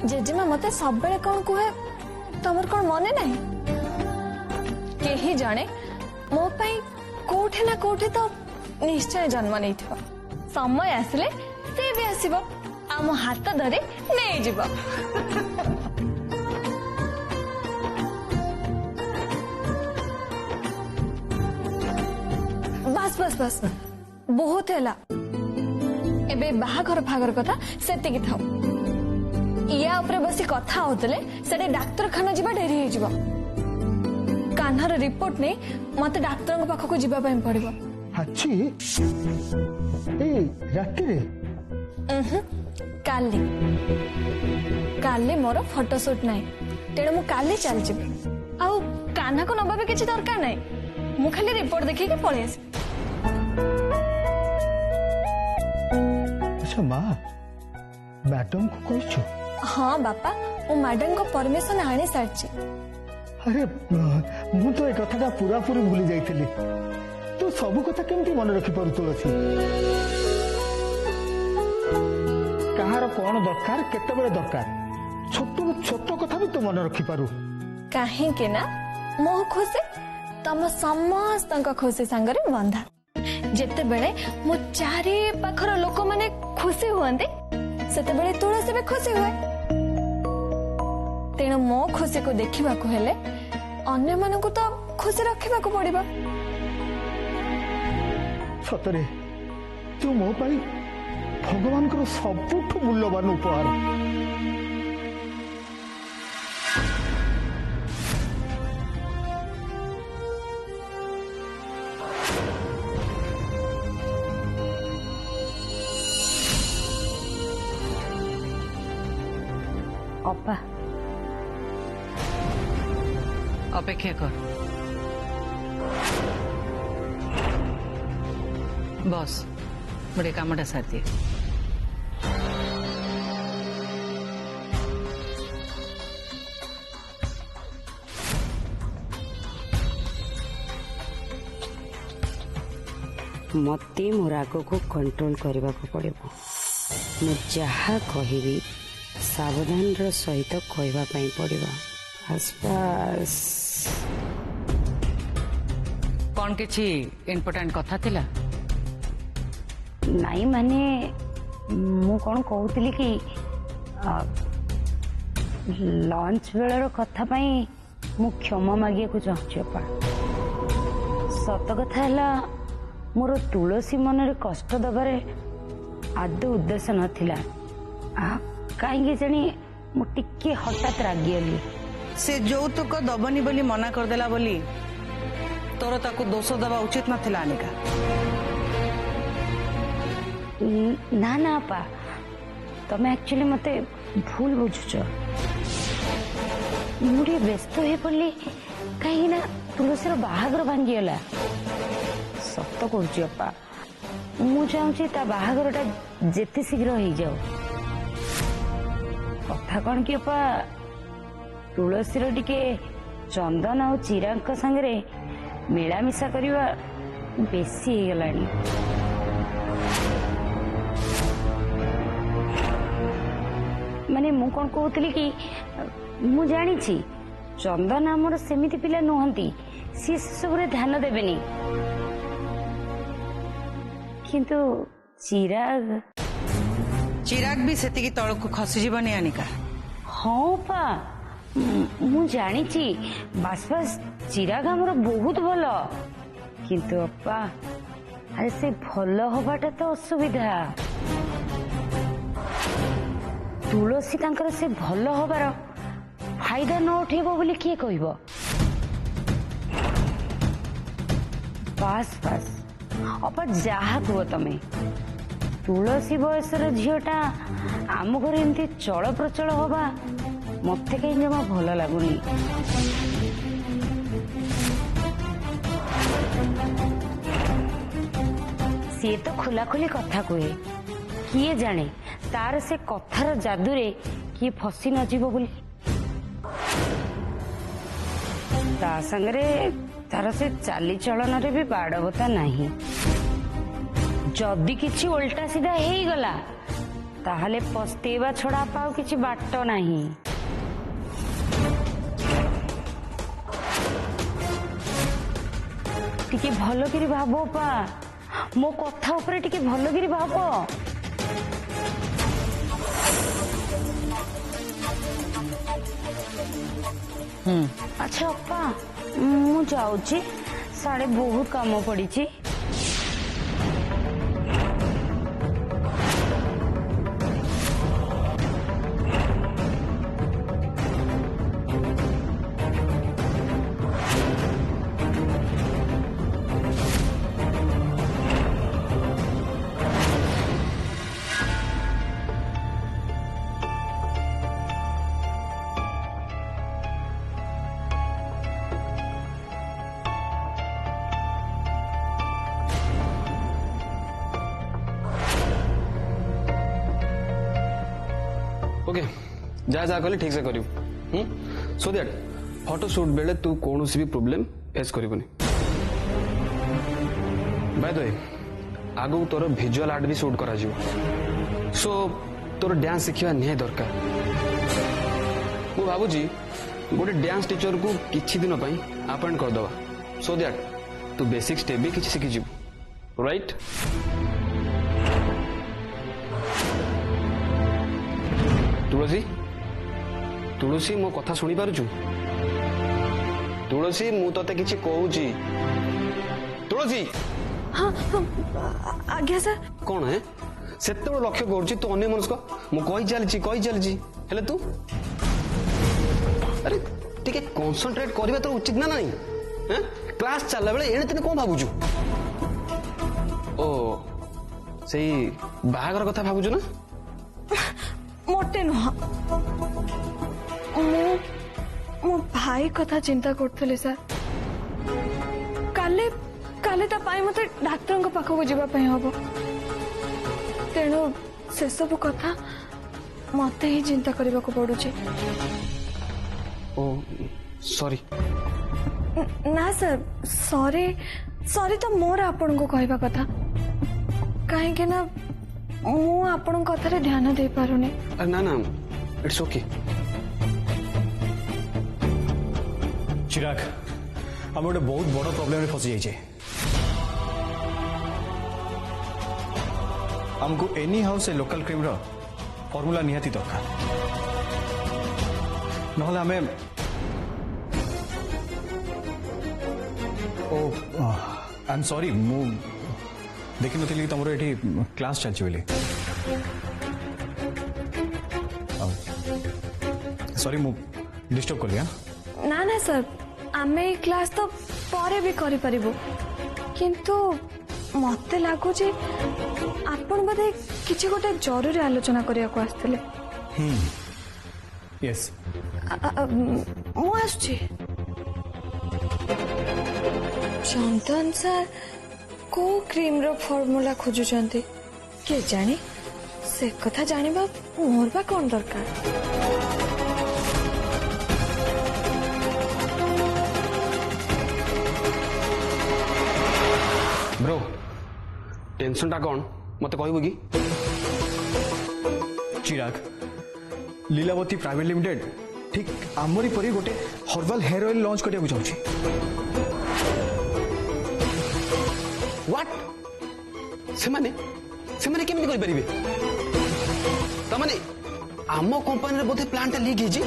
जेजेमा मते सब बेले कौन कहे तमर कौन मने नहीं केही जाने मो पई कोठे ना कोठे तो निश्चय जन्म नहीं थो समय आसले से भी आसीबो आम हाथ धरे नहीं जीवो बस बस बस बहुत हैला एबे बाहाघर फागर कथा सेतिकी थाओ या ऊपर बसी कथा होतले सेडे डाक्तरखाना जीवा डेरी हे जीवो कान्हार रिपोर्ट ने मते डाक्टर पाख को जीवा पई पड़िबो अच्छी ए राती रे काली काली मोर फोटोशूट नाही तेणु मु काली चल जीबे आउ कान्हा को नबा किछि दरकार नाही मु खाली रिपोर्ट देखि के पळे आसी अच्छा माँ मैडम को कहिछु हाँ बापा मु मैडम को परमिशन आनी सारछि अरे मु तो ए कथाटा पूरा पूरी भूली जाइथिली तू सब कथा केमती मन रखी पारु तुलसी कहार कौन दरकार केते बेले दरकार छोट छोट कथा भी तू मन रखी पारु काहे के ना मो खुशी तम समस्त खुशी संगरे बंधा जेते बेले मो चारि पाखर लोक माने खुशी हुअंते सेते बेले तुलसी भी खुशी हुए तेणु मो खुशी को देखिबा को हेले अन्य मानन को तो खुशी रखिबा को पड़िबा सतरे तू मो पाई भगवान को सबुठ मूल्यवान उपहार अपा अपेक्षा कर बस बड़े कामटा सार दिए मते मो राग को कंट्रोल करने को पड़ो मु जहा कहि सावधान सहित कहवाई पड़ो आसपास कौन किछि इम्पोर्टेंट कथा थिला नाई माने मु कौन कहूली कि लंच बेलर कथा पाई मु क्षमा मागिया को चाहूँ अपा सत कथा है मोर तुलसी मनरे कष्ट दबारे आदौ उद्देश्य नथिला कहीं जानी मु टिके हठात रागिगली से यौतुक दबनी बोली मना करदेला बोली तोर ताको दोष दबा उचित नथिला अनिका ना ना अपा तमे एक्चुअली मते भूल बुझुच मुझे व्यस्त हो पड़ली कहीं ना तुलसीर बाहागर भांगीगला सत करुची अपा मु चाहूँ ता बाहागरटा जेते शीघ्र हो जाओ कथा कौन कि अपा तुलसीर टिके चंदन आ चिराग संगे मिलामिशा करवा बेसी हो गलानी माने मु कौन कहूली कि मु जानी चंदन आमर सेमिति पिला नुहंती सी सब ध्यान देबेनी किंतु चिराग चिराग भी सेतिकी तळको खसी जीवनी अनिका हाँ पा मु जानी बास बास चिराग आमर बहुत भल किंतु अपा अरे से भल हबाटा तो असुविधा तुलसी तांकर से भल हबार फायदा न उठेबो बोली किए कहबो बास बास अपा जहा कह तमे तुलसी बयसर झीटा आम घर एमती चल प्रचल हवा मत कहीं जमा भल लगुनि सी तो खोला खोली कथा कहे किए जाने तार से कथार जादुरे किए फसी न जीव बोली ता संगरे तार से चाली चलन रे भी बाड़बता नहीं जदि किछि उल्टा सीधा हे गला ताहले पस्तेवा छड़ा पाओ किछि बाट नाही। टिके भलो करी भाबो पा मो कथा ऊपर टिके भलो करी भाबो। अच्छा अपा मु जाऊची साड़े बहुत काम पड़ी। ओके जा जा कले ठीक से करियो सो दैट फोटो शूट बेले तू कौन सी भी प्रॉब्लम फेस करबनी। बाय द वे आगु तोर विजुअल आर्ट भी शूट करा जिवो सो तोर डांस सिखिया नहीं दरकार। मु भाबुजी गोटे डांस टीचर को किछि दिन पई अपॉइंट कर दवा सो दैट तू बेसिक स्टेप भी किछि सिखि जिवो राइट। तुलसी तुलसी मो कथा सुनी पारुछु तुलसी मु तते किछि कहूची तुलसी। हाँ आज्ञा सर। कौन है सेते लक्ष्य करूची तू अन्य मनुष्य मु कहि चलची हेले तू अरे टिके कंसंट्रेट करबा तो उचित ना नहीं हैं क्लास चलला बेले एने तने कोन भाबुछु ओ सेही बाहागर कथा भाबुछु ना मोटे नुह मो भाई कथा चिंता करथले सर। काले काले ता पाई मते डाक्टर को पाखो जीवा पई हबो तेणु से सब कथा मते ही चिंता करबा को पड़ुचे। ओ सॉरी ना सर सॉरी सॉरी तो मोर आपन को कहबा कथा काहे के ना मु आपन कथारे ध्यान दे पारुनी। ना ना इट्स ओके। चिराग हम गोटे बहुत बड़ प्रॉब्लम में फसी जाइए। हमको एनी हाउस ए लोकल क्रीम रो फॉर्मूला निहाती दरकार नहले हमें ओ आई एम सॉरी मु देखि नथिली तमरो एठी क्लास चलछि बोली सॉरी मु डिस्टर्ब कर लिया। ना ना सर आमे क्लास तो परे भी करि परिबो किंतु मते लागो जे आपण बदे किछि गोटे जरूरी आलोचना करिया को आस्तले। यस मु आछी चंदन सर को क्रीम रो फॉर्मूला खोजु चंती के जानी से कथा जानिबा मोर बा कोन दरकार। ब्रो टेंशन टा कौन मत कहबो कि चिराग लीलावती प्राइवेट लिमिटेड ठीक आमरी परी गोटे हर्बल हेयर ऑयल लॉन्च करिया चाहूची। व्हाट से केमि करि परिबे त माने आमो कंपनी रे बोथे प्लांट लीक हिजी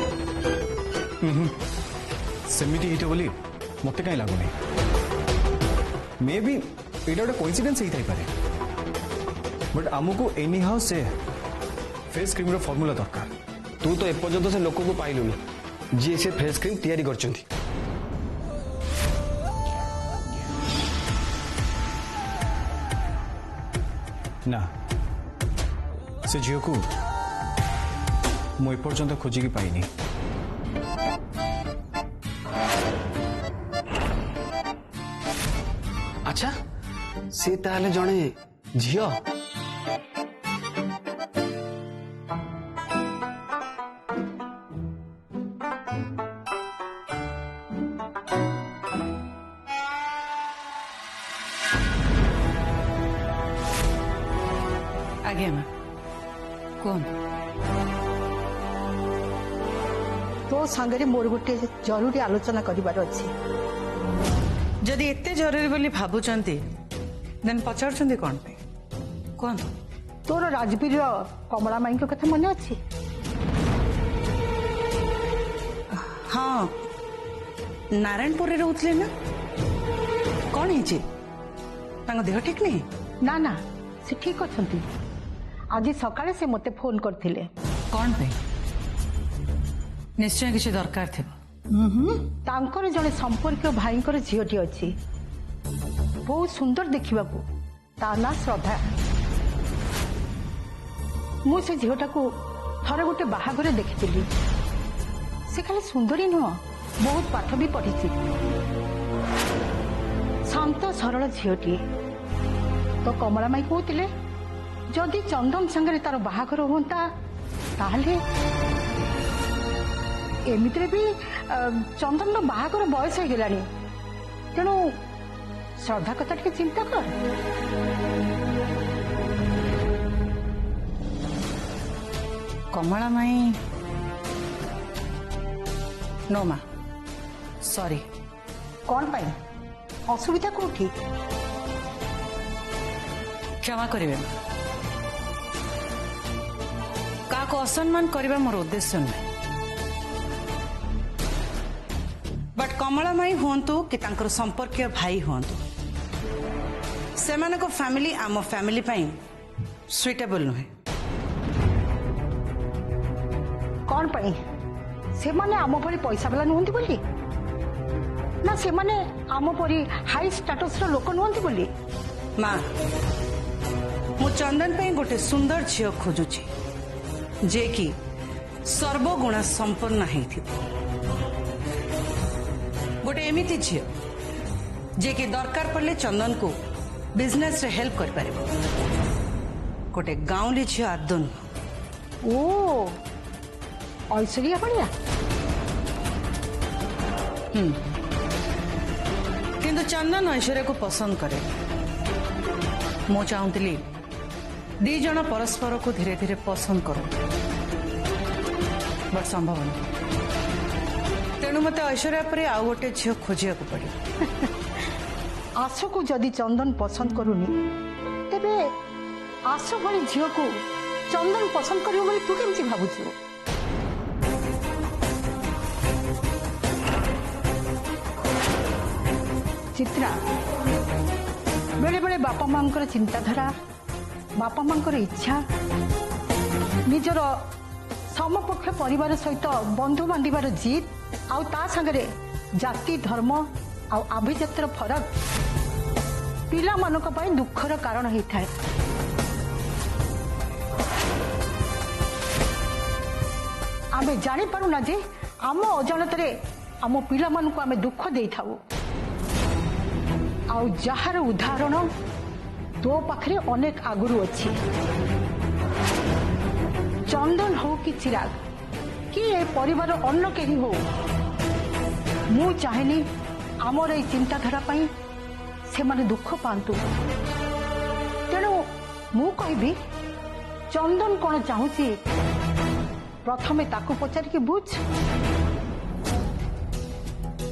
सेमिति हितो बोली मते काई लागुनी मे बी एटा गोटे कोइंसिडेंस ही थाई पारे बट आमको एनी हाउ से फेस क्रीम रो फॉर्मूला दरकार। तू तो एपर्यंत से लोक को पाइलुनी जी से फेस क्रीम तैयारी करचंती ना से झील को मु एपर्यंत खोजिकी पाइनी। अच्छा से ताले जणे झियो आज्ञा मैम कौन तो सांगरे मोर गोटे जरूरी आलोचना करिबार अछि। जदि एते जरूरी बोली भाबुचंती देन पचारचंती कौन पे कौन तोर राजवीर कमला माई को कथा मने अछि। हाँ नारायणपुर रे रहउतले ना कौन है तांको देह ठीक नहीं ना ना से ठीक अछंती। आज सकाळे से मते फोन करथिले। कौन पे निश्चय किसी दरकार थे तांकर जड़े संपर्क भाईंकर झीटी अच्छी बहुत सुंदर देखा ता ना श्रद्धा। मु से झीटा को थरे गोटे बाहाघर देखी से खाली सुंदरी नुह बहुत पाठ भी पढ़ी शांत सरल झीटी। तो कमला माई कहते जदि चंदन संगे तार बाहाघर होता ताहले एमितिरे भी चंदन बाहाघर बयस हो गलानी तेणु श्रद्धा कथा टे चिंता कर। कमला माई नो मा सॉरी कौन पाई असुविधा कोठी क्षमा करिवे का को असम्मान करबा मोर उद्देश्य नहीं बट कमला माई हुंतु कि तांकर संपर्कीय भाई हुंतु सेमानक फैमिली आम फैमिली पाई सुइटेबल नुहे। कौन पाई से माने आम परी पैसा वाला नुहंती बोली ना से माने आम परी हाई स्टेटस रो लोक नुहंती बोली। माँ मु चंदन पे गोटे सुंदर झील खोजुची जे कि सर्वगुणा संपन्न है गोटे एमिति झील जे कि दरकार पड़े चंदन को बिजनेस रे हेल्प कर पारे गोटे गाँवली झील आदन ओ ऐश्वर्या बढ़िया किंतु चंदन ऐश्वर्या को पसंद करे मु चाहूली दी जन परस्पर को धीरे धीरे पसंद करो बट संभव नहीं तेणु मत ऐश्वर्या पर आउ गोटे झील खोजा पड़े। आशु को जदि चंदन पसंद करूनी तेबे आशु भली झील को चंदन पसंद करियो बोली तू केमती भाबुछु। चित्रा बेले बेले बापा मांकर चिंताधारा बापा मांकर इच्छा निजर समपक्ष परिवार सहित बंधु बांधिबार जीत आउ ता संगरे जाति धर्म आउ अभिजातर फरक पिला मानक पई दुखर कारण होता है। आमे जानी पारुना जे आम अजाणतरे आम पिला मानक आमे दुख देई थाउ आउ जहार उदाहरण तो पाखरे अनेक आगुरु अच्छी चंदन हो कि चिराग कि ए परिवार अन्न केही हो मु चाहेनी आमर ए चिंताधारा पाई से माने दुख पांतु तेणु मु कहबी चंदन कौन चाहूची प्रथमे ताकू पचार के बुझ।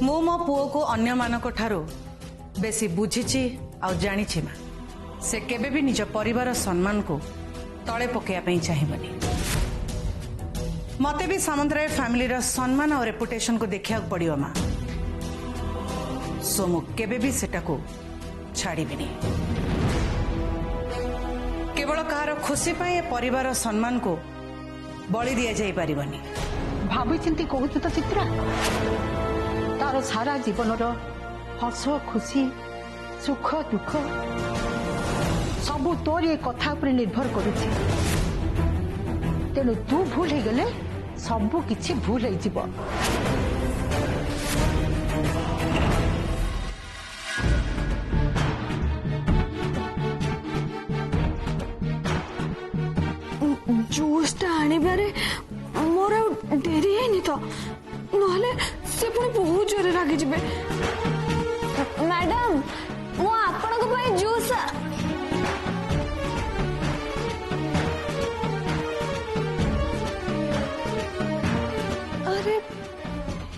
मु मो पुओ को अन्य मानक ठारो बेसी बुझीची आ जानिछि मा से केबे भी निज परिवार सम्मान को तले पकेया चाहिए मते भी सामंतराय फैमिली रा सम्मान और रेपुटेशन को देखा पड़ो माँ सो मु केबे भी सेटा को छाड़ीबिनी केवल कहार खुशी पाए परिवार सम्मान को बलि दिया जाई परिबनी। भाभी चिंती कहूचु तो चित्रा तार सारा जीवन हस खुशी सुख दुख सबू तोर ये कथा पर निर्भर करुछि तेणु तू भूल हो गले सबू किछि भूल हो जिवो। जूसटा आनिबारे मोर डेरी है तो नहले से पुणी बहुत जोरे रागी जिबे। मैडम मु आपण को भाई जूस अरे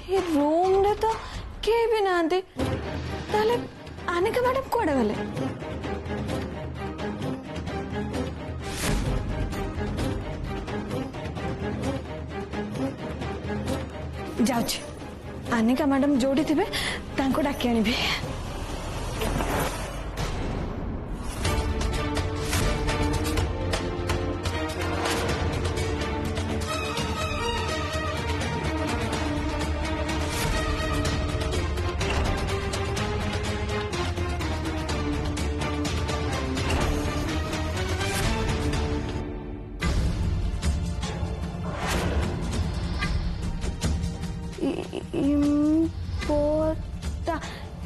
ये रूम रे तो के भी नांदी ताले अनिका मैडम कोड़े गले जाउछि अनिका मैडम जोड़ी थिबे तांको डाकी आनिबे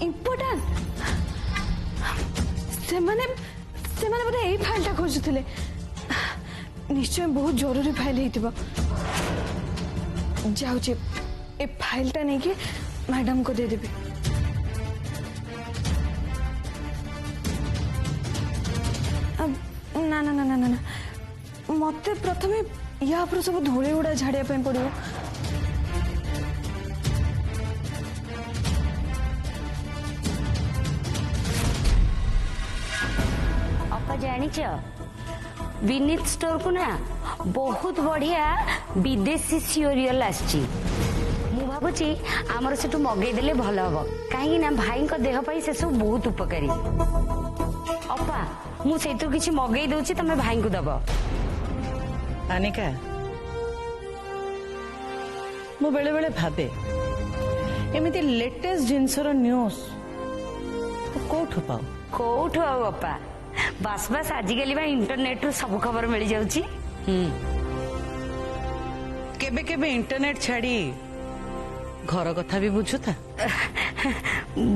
इम्पोर्टांट सेमाने सेमाने बोधे एई फाइलटा खोजुथिले निश्चय बहुत जरूरी फाइल हेतिबो जाउछि ए फाइलटा नै के मैडम को दे देबे ना ना ना ना ना मते प्रथमे या पर सब धूଳି गुडा झाड़िया पे पड़िबो जानिच विनीत स्टोर को ना बहुत बढ़िया विदेशी सीरियल आछि मु भाबुची हमर सेटु मगै देले भल हबो काहे ना भाई को देह पई से सब बहुत उपकारी अपा मु सेतु किछि मगै दउची तमे भाई को दबो अनिका मु बेले बेले भाबे एमिति लेटेस्ट जिंसर न्यूज कोठु आउ अपा बस बस आजिकल इंटरनेट रू सब खबर मिल जाउची केबे केबे इंटरनेट छाड़ी घर कथा भी बुझुता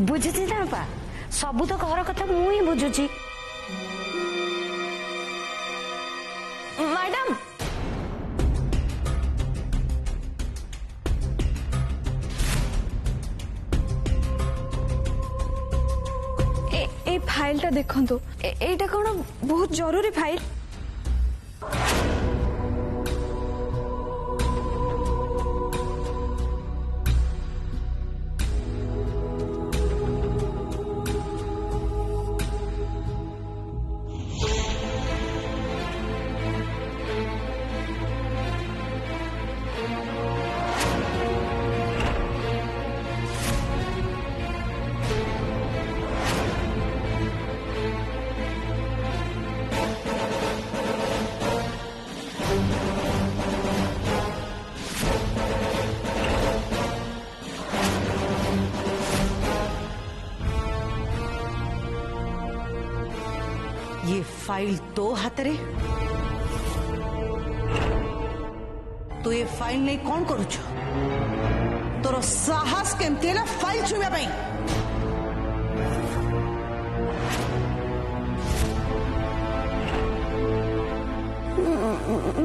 बुझुची ना अपा सब तो घर कथा मु ही बुझुची मैडम ए फाइल टा देखंतु एटा कोन बहुत जरूरी फाइल ये फाइल तो हाथ रे तो ये फाइल नहीं कौन करुछ तोर साहस केमती ना फाइल छुइबा पई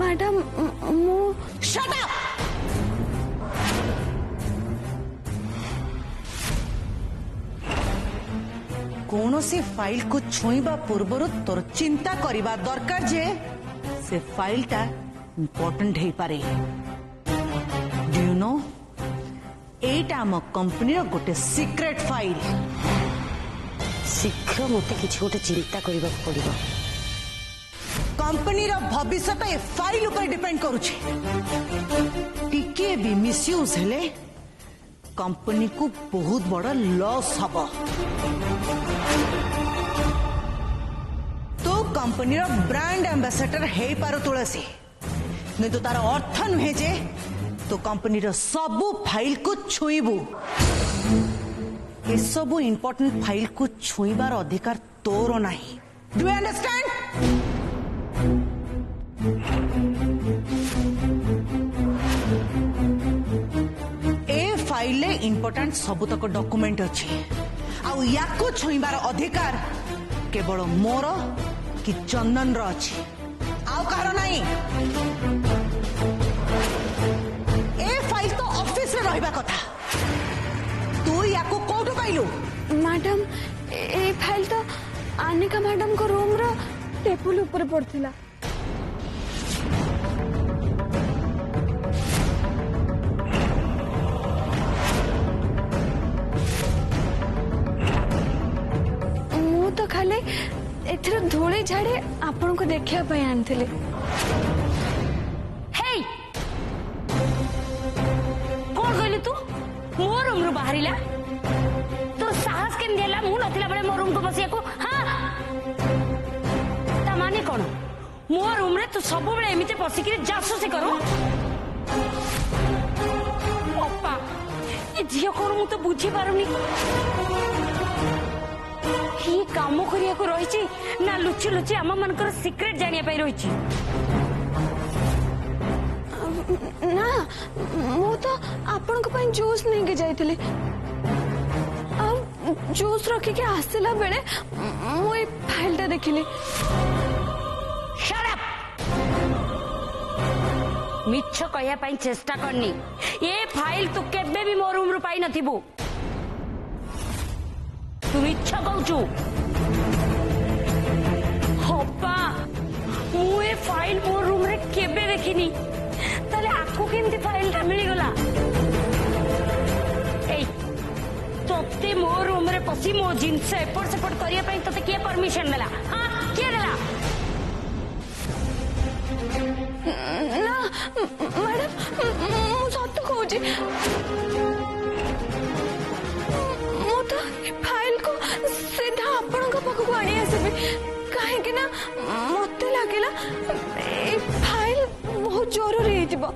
मैडम मु शट अप कौन से फाइल को छुईबा पूर्वर तोर चिंता करिबा दरकार जे से फाइल टा इम्पोर्टेंट है पारे डू यू नो एटा हम कंपनी रो गोटे सीक्रेट फाइल शीघ्र मते किछ गोटे चिंता करबा पड़िबो कंपनी रो भविष्य ए फाइल ऊपर डिपेंड करूछे टिके भी मिसयूज हेले कंपनी को बहुत बड़ा लॉस हबो तो कंपनी रो ब्रांड एम्बेसडर हे पारो तुलसी नहीं तो तार अर्थ नुहे जे तो कंपनी रो सबु फाइल को छुईबू ए सबु इंपोर्टेंट फाइल को छुईबार अधिकार तोर नहीं do you understand a file important सबुतक डॉक्यूमेंट अच्छे आउ याको छुईबार अधिकार केवल मोर कि चंदन रो अच्छे आउ कार नहीं ए फाइल तो ऑफिस रे रहबा कथा तू याको कोठो पाइलु मैडम ए फाइल तो अनिका मैडम को रूम रो टेबल ऊपर पड़थिला एथर धूली झाड़ी आपण को देखिया पई आनथिले। हेई कौन कहलु तू मो रूम रु बाहरिला तोर साहस केन देला मु नथिला बळे मो रूम को बसिया को हां ता माने कोन मो रूम रे तू सब बळे एमिते पसी के जासूसी करू ओपा ए झियो कोन मु तो बुझी पारुनी ही काम करिया को रहिची ना लुचि लुचि आम मानकर सीक्रेट जानिया पई रहिची ना मु तो आपण को पई जूस नहीं के जाइतिले जूस रखी के आसला बेले मु ए फाइल ता देखिली। शट अप मिछ कहया पई चेष्टा करनी ए फाइल तू केबे भी मो रूम रु पाई नथिबू तू मिछ कहूचु हप्पा मु ए फाइल मो रूम रे केबे देखिनी ताले आकु केमती फाइल ता मिली गला ए तोते मो रूम रे पसी मो जिंस एपट सेपट करिया पई तते के परमिशन देला हां के देला ना मैडम मु सत्य कहूची मु तो फाइल को सीधा आपण को पाखु आनी आसीबी काहे कि ना मते लागेला ए फाइल बहुत जरूरी हेतिबो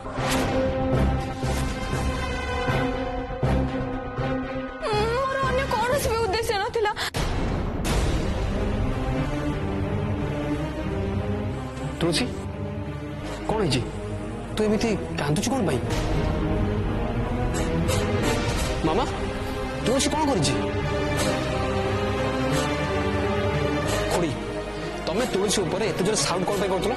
मोर अन्य कौनसी भी उद्देश्य नथिला। तुलसी कौन है जी तू एमती कांदुच कौन भाई मामा तुलसी कौन कर खोड़ी तमें तुलसी ऊपर एत जोर साउंड कौन पे करथलो